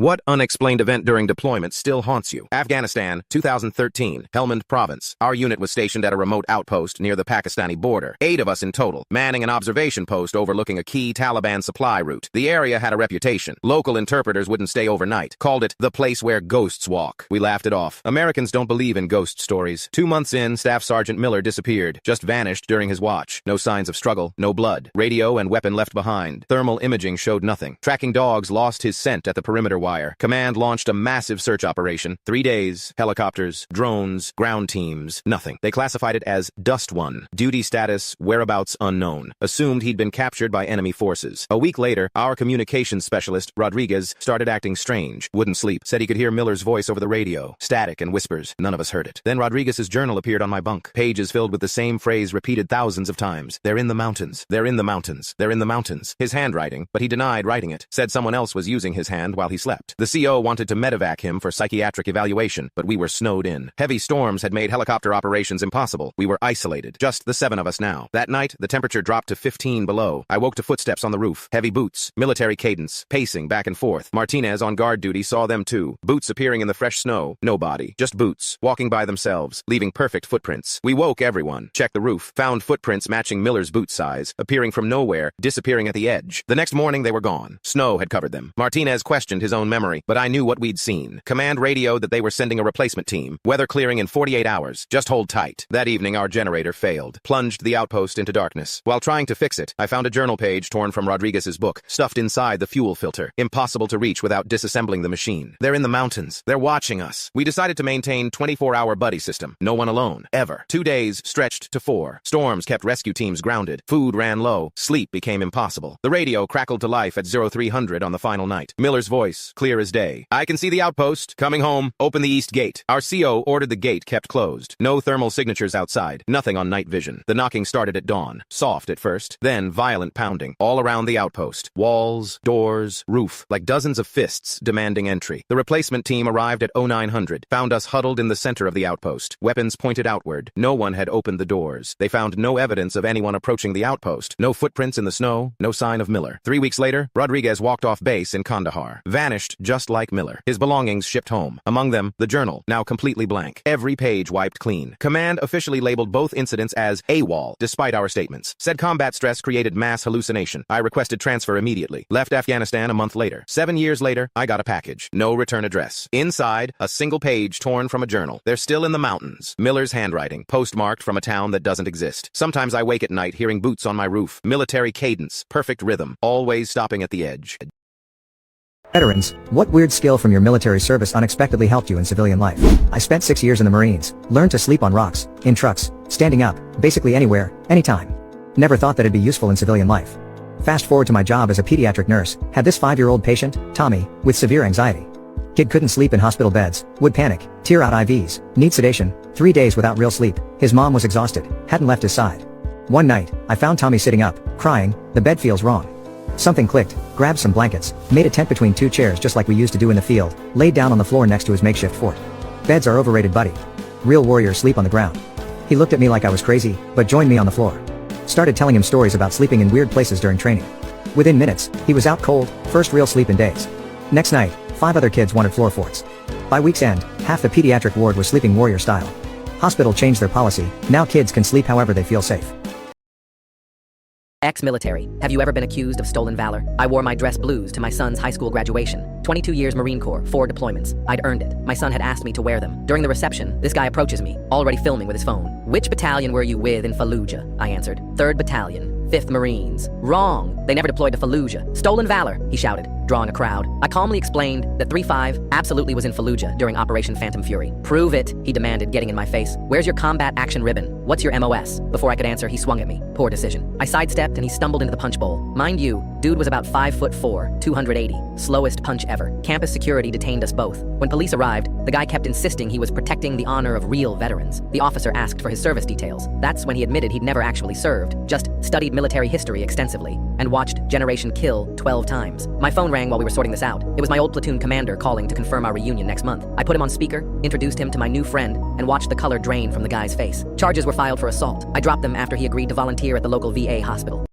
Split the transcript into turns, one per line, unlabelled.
What unexplained event during deployment still haunts you? Afghanistan, 2013, Helmand Province. Our unit was stationed at a remote outpost near the Pakistani border. 8 of us in total, manning an observation post overlooking a key Taliban supply route. The area had a reputation. Local interpreters wouldn't stay overnight. Called it the place where ghosts walk. We laughed it off. Americans don't believe in ghost stories. 2 months in, Staff Sergeant Miller disappeared. Just vanished during his watch. No signs of struggle. No blood. Radio and weapon left behind. Thermal imaging showed nothing. Tracking dogs lost his scent at the perimeter wire. Command launched a massive search operation. 3 days, helicopters, drones, ground teams, nothing. They classified it as Dust One. Duty status, whereabouts unknown. Assumed he'd been captured by enemy forces. A week later, our communications specialist, Rodriguez, started acting strange. Wouldn't sleep. Said he could hear Miller's voice over the radio. Static and whispers. None of us heard it. Then Rodriguez's journal appeared on my bunk. Pages filled with the same phrase repeated thousands of times. They're in the mountains. They're in the mountains. They're in the mountains. His handwriting, but he denied writing it. Said someone else was using his hand while he slept. The CO wanted to medevac him for psychiatric evaluation, but we were snowed in. Heavy storms had made helicopter operations impossible. We were isolated. Just the 7 of us now. That night, the temperature dropped to 15 below. I woke to footsteps on the roof. Heavy boots. Military cadence. Pacing back and forth. Martinez on guard duty saw them too. Boots appearing in the fresh snow. No body. Just boots. Walking by themselves. Leaving perfect footprints. We woke everyone. Checked the roof. Found footprints matching Miller's boot size. Appearing from nowhere. Disappearing at the edge. The next morning, they were gone. Snow had covered them. Martinez questioned his own memory, but I knew what we'd seen. Command radioed that they were sending a replacement team. Weather clearing in 48 hours. Just hold tight. That evening, our generator failed. Plunged the outpost into darkness. While trying to fix it, I found a journal page torn from Rodriguez's book, stuffed inside the fuel filter. Impossible to reach without disassembling the machine. They're in the mountains. They're watching us. We decided to maintain 24-hour buddy system. No one alone. Ever. 2 days stretched to 4. Storms kept rescue teams grounded. Food ran low. Sleep became impossible. The radio crackled to life at 0300 on the final night. Miller's voice, clear as day. I can see the outpost. Coming home. Open the east gate. Our CO ordered the gate kept closed. No thermal signatures outside. Nothing on night vision. The knocking started at dawn. Soft at first. Then violent pounding. All around the outpost. Walls, doors, roof. Like dozens of fists demanding entry. The replacement team arrived at 0900. Found us huddled in the center of the outpost. Weapons pointed outward. No one had opened the doors. They found no evidence of anyone approaching the outpost. No footprints in the snow. No sign of Miller. 3 weeks later, Rodriguez walked off base in Kandahar. Vanished just like Miller. His belongings shipped home. Among them, the journal, now completely blank. Every page wiped clean. Command officially labeled both incidents as AWOL, despite our statements. Said combat stress created mass hallucination. I requested transfer immediately. Left Afghanistan a month later. 7 years later, I got a package. No return address. Inside, a single page torn from a journal. They're still in the mountains. Miller's handwriting, postmarked from a town that doesn't exist. Sometimes I wake at night hearing boots on my roof. Military cadence, perfect rhythm, always stopping at the edge.
Veterans, what weird skill from your military service unexpectedly helped you in civilian life? I spent 6 years in the Marines, learned to sleep on rocks, in trucks, standing up, basically anywhere, anytime. Never thought that it'd be useful in civilian life. Fast forward to my job as a pediatric nurse, had this 5-year-old patient, Tommy, with severe anxiety. Kid couldn't sleep in hospital beds, would panic, tear out IVs, need sedation, 3 days without real sleep. His mom was exhausted, hadn't left his side. One night, I found Tommy sitting up, crying, the bed feels wrong. Something clicked, grabbed some blankets, made a tent between 2 chairs just like we used to do in the field, laid down on the floor next to his makeshift fort. Beds are overrated, buddy. Real warriors sleep on the ground. He looked at me like I was crazy, but joined me on the floor. Started telling him stories about sleeping in weird places during training. Within minutes, he was out cold, first real sleep in days. Next night, 5 other kids wanted floor forts. By week's end, half the pediatric ward was sleeping warrior style. Hospital changed their policy, now kids can sleep however they feel safe.
Ex-military. Have you ever been accused of stolen valor? I wore my dress blues to my son's high school graduation. 22 years Marine Corps, 4 deployments. I'd earned it. My son had asked me to wear them. During the reception, this guy approaches me, already filming with his phone. Which battalion were you with in Fallujah? I answered. 3rd Battalion, 5th Marines. Wrong. They never deployed to Fallujah. Stolen valor, he shouted, drawing a crowd. I calmly explained that 3-5 absolutely was in Fallujah during Operation Phantom Fury. Prove it, he demanded, getting in my face. Where's your combat action ribbon? What's your MOS? Before I could answer, he swung at me. Poor decision. I sidestepped and he stumbled into the punch bowl. Mind you, dude was about 5'4", 280. Slowest punch ever. Campus security detained us both. When police arrived, the guy kept insisting he was protecting the honor of real veterans. The officer asked for his service details. That's when he admitted he'd never actually served, just studied military history extensively, and watched Generation Kill 12 times. My phone rang while we were sorting this out. It was my old platoon commander calling to confirm our reunion next month. I put him on speaker, introduced him to my new friend, and watched the color drain from the guy's face. Charges were filed for assault. I dropped them after he agreed to volunteer at the local VA hospital.